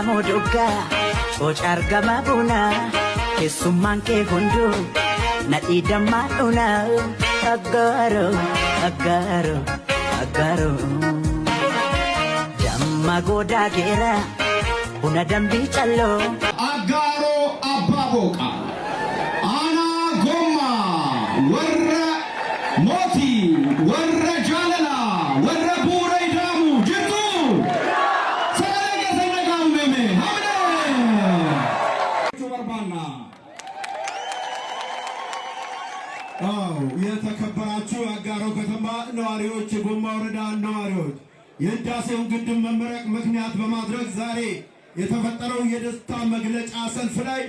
moduga Ocar gama buna Kesumman ke hundu Nadi damaduna Agaro Agaro Agaro Damma goda gera Buna dambi chalo Agaro ababoka Ana gomma Warra moti Warra jalala Warra buray damu Jitu የተከበራችሁ አጋሮ ከተማ ነዋሪዎች የጎማ ወረዳ ነዋሪዎች የህዳሴውን ግድብ መመረቅ ምክንያት በማድረግ ዛሬ የተፈጠረው የደስታ መግለጫ ሰልፍ ላይ